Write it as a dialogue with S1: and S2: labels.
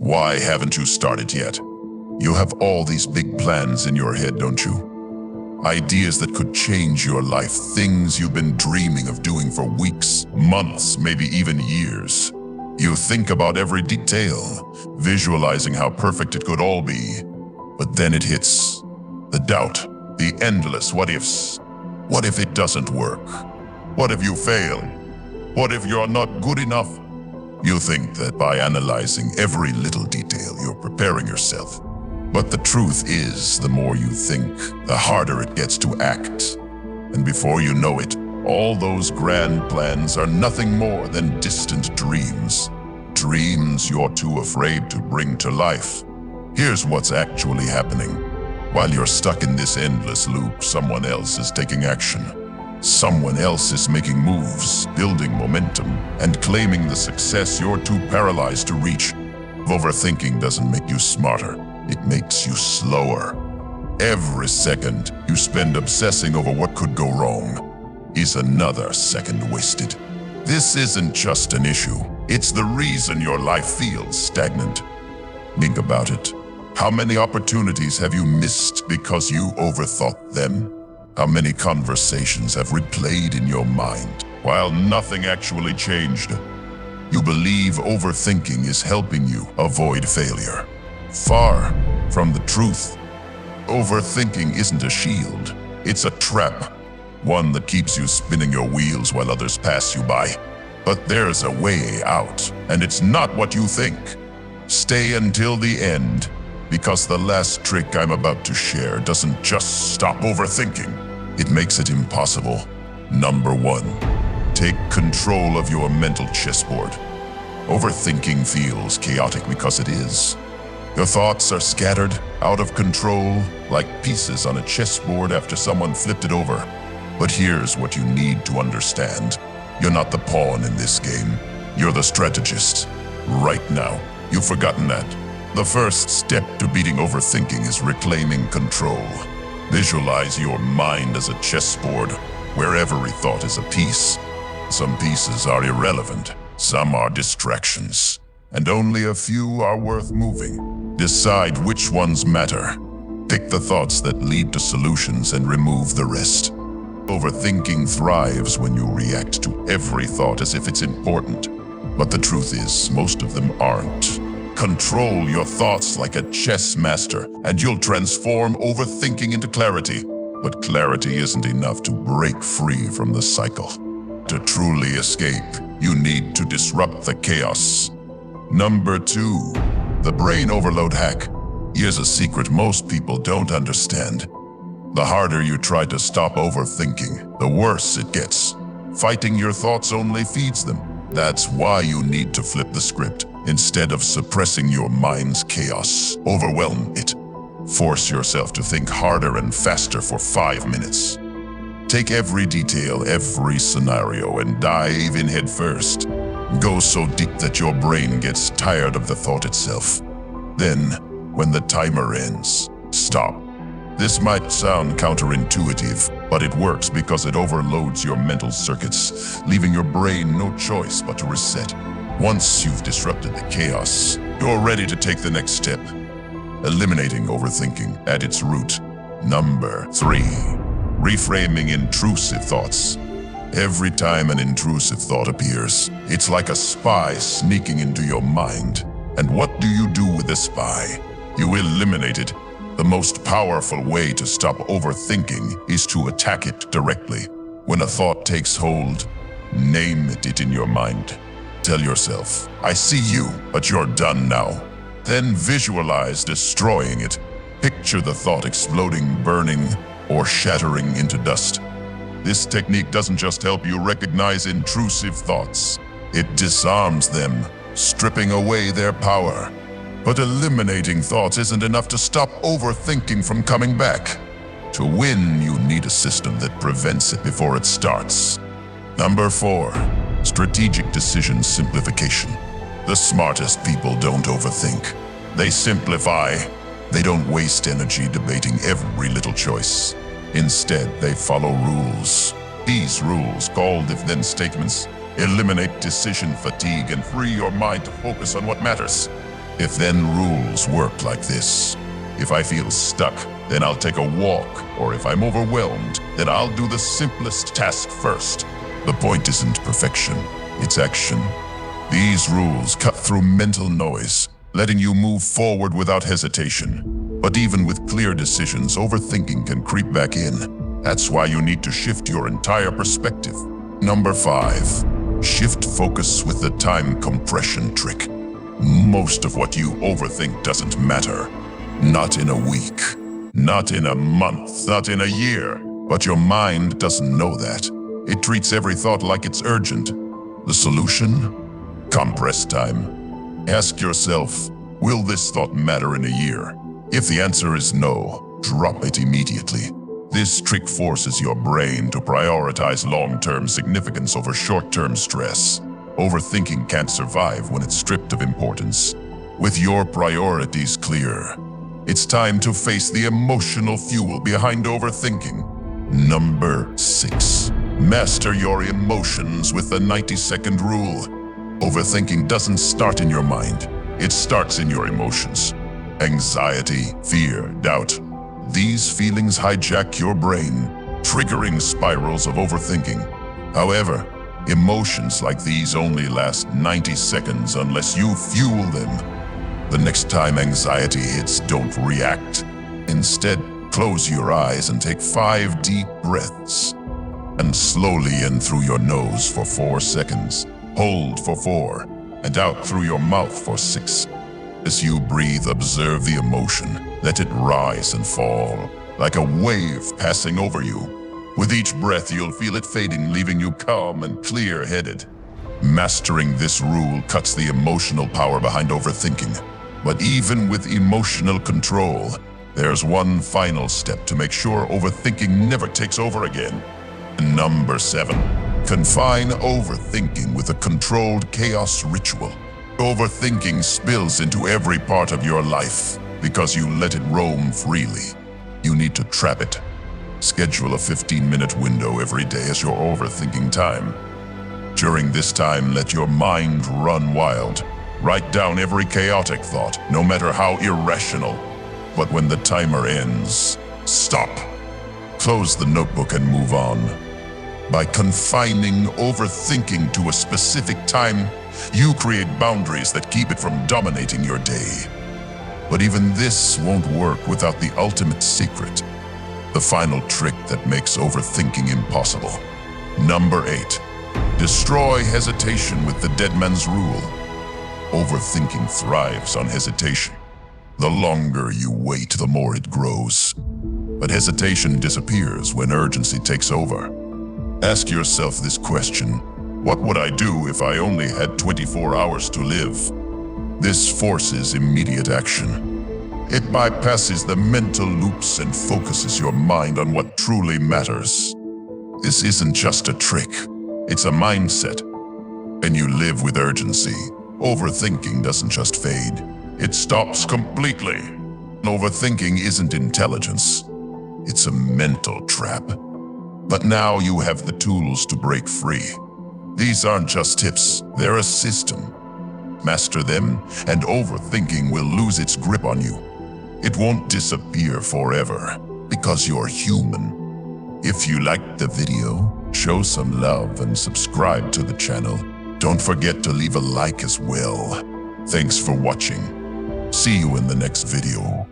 S1: Why haven't you started yet? You have all these big plans in your head, don't you? Ideas that could change your life, things you've been dreaming of doing for weeks, months, maybe even years. You think about every detail, visualizing how perfect it could all be. But then it hits. The doubt, the endless what-ifs. What if it doesn't work? What if you fail? What if you're not good enough? You think that by analyzing every little detail, you're preparing yourself. But the truth is, the more you think, the harder it gets to act. And before you know it, all those grand plans are nothing more than distant dreams. Dreams you're too afraid to bring to life. Here's what's actually happening. While you're stuck in this endless loop, someone else is taking action. Someone else is making moves, building momentum, and claiming the success you're too paralyzed to reach. Overthinking doesn't make you smarter, it makes you slower. Every second you spend obsessing over what could go wrong is another second wasted. This isn't just an issue, it's the reason your life feels stagnant. Think about it. How many opportunities have you missed because you overthought them? How many conversations have replayed in your mind while nothing actually changed? You believe overthinking is helping you avoid failure. Far from the truth. Overthinking isn't a shield, it's a trap. One that keeps you spinning your wheels while others pass you by. But there's a way out, and it's not what you think. Stay until the end, because the last trick I'm about to share doesn't just stop overthinking. It makes it impossible. Number 1, take control of your mental chessboard. Overthinking feels chaotic because it is. Your thoughts are scattered, out of control, like pieces on a chessboard after someone flipped it over. But here's what you need to understand. You're not the pawn in this game. You're the strategist. Right now, you've forgotten that. The first step to beating overthinking is reclaiming control. Visualize your mind as a chessboard, where every thought is a piece. Some pieces are irrelevant, some are distractions, and only a few are worth moving. Decide which ones matter. Pick the thoughts that lead to solutions and remove the rest. Overthinking thrives when you react to every thought as if it's important. But the truth is, most of them aren't. Control your thoughts like a chess master, and you'll transform overthinking into clarity. But clarity isn't enough to break free from the cycle. To truly escape, you need to disrupt the chaos. Number 2, the brain overload hack. Here's a secret most people don't understand. The harder you try to stop overthinking, the worse it gets. Fighting your thoughts only feeds them. That's why you need to flip the script. Instead of suppressing your mind's chaos, overwhelm it. Force yourself to think harder and faster for 5 minutes. Take every detail, every scenario, and dive in head first. Go so deep that your brain gets tired of the thought itself. Then, when the timer ends, stop. This might sound counterintuitive, but it works because it overloads your mental circuits, leaving your brain no choice but to reset. Once you've disrupted the chaos, you're ready to take the next step, eliminating overthinking at its root. Number 3, reframing intrusive thoughts. Every time an intrusive thought appears, it's like a spy sneaking into your mind. And what do you do with the spy? You eliminate it. The most powerful way to stop overthinking is to attack it directly. When a thought takes hold, name it in your mind. Tell yourself, I see you, but you're done now. Then visualize destroying it. Picture the thought exploding, burning, or shattering into dust. This technique doesn't just help you recognize intrusive thoughts. It disarms them, stripping away their power. But eliminating thoughts isn't enough to stop overthinking from coming back. To win, you need a system that prevents it before it starts. Number 4, strategic decision simplification. The smartest people don't overthink. They simplify. They don't waste energy debating every little choice. Instead, they follow rules. These rules, called if-then statements, eliminate decision fatigue and free your mind to focus on what matters. If then rules work like this. If I feel stuck, then I'll take a walk, or if I'm overwhelmed, then I'll do the simplest task first. The point isn't perfection, it's action. These rules cut through mental noise, letting you move forward without hesitation. But even with clear decisions, overthinking can creep back in. That's why you need to shift your entire perspective. Number 5, shift focus with the time compression trick. Most of what you overthink doesn't matter. Not in a week, not in a month, not in a year. But your mind doesn't know that. It treats every thought like it's urgent. The solution? Compress time. Ask yourself, will this thought matter in a year? If the answer is no, drop it immediately. This trick forces your brain to prioritize long-term significance over short-term stress. Overthinking can't survive when it's stripped of importance. With your priorities clear, it's time to face the emotional fuel behind overthinking. Number 6. Master your emotions with the 90-second rule. Overthinking doesn't start in your mind. It starts in your emotions. Anxiety, fear, doubt. These feelings hijack your brain, triggering spirals of overthinking. However, emotions like these only last 90 seconds unless you fuel them. The next time anxiety hits, don't react. Instead, close your eyes and take 5 deep breaths. And slowly in through your nose for 4 seconds. Hold for 4, and out through your mouth for 6. As you breathe, observe the emotion. Let it rise and fall, like a wave passing over you. With each breath, you'll feel it fading, leaving you calm and clear-headed. Mastering this rule cuts the emotional power behind overthinking. But even with emotional control, there's one final step to make sure overthinking never takes over again. Number 7. Confine overthinking with a controlled chaos ritual. Overthinking spills into every part of your life because you let it roam freely. You need to trap it. Schedule a 15-minute window every day as your overthinking time. During this time, let your mind run wild. Write down every chaotic thought, no matter how irrational. But when the timer ends, stop. Close the notebook and move on. By confining overthinking to a specific time, you create boundaries that keep it from dominating your day. But even this won't work without the ultimate secret, the final trick that makes overthinking impossible. Number 8. Destroy hesitation with the dead man's rule. Overthinking thrives on hesitation. The longer you wait, the more it grows. But hesitation disappears when urgency takes over. Ask yourself this question: what would I do if I only had 24 hours to live? This forces immediate action. It bypasses the mental loops and focuses your mind on what truly matters. This isn't just a trick, it's a mindset. When you live with urgency, overthinking doesn't just fade, it stops completely. Overthinking isn't intelligence, it's a mental trap. But now you have the tools to break free. These aren't just tips, they're a system. Master them, and overthinking will lose its grip on you. It won't disappear forever, because you're human. If you liked the video, show some love and subscribe to the channel. Don't forget to leave a like as well. Thanks for watching. See you in the next video.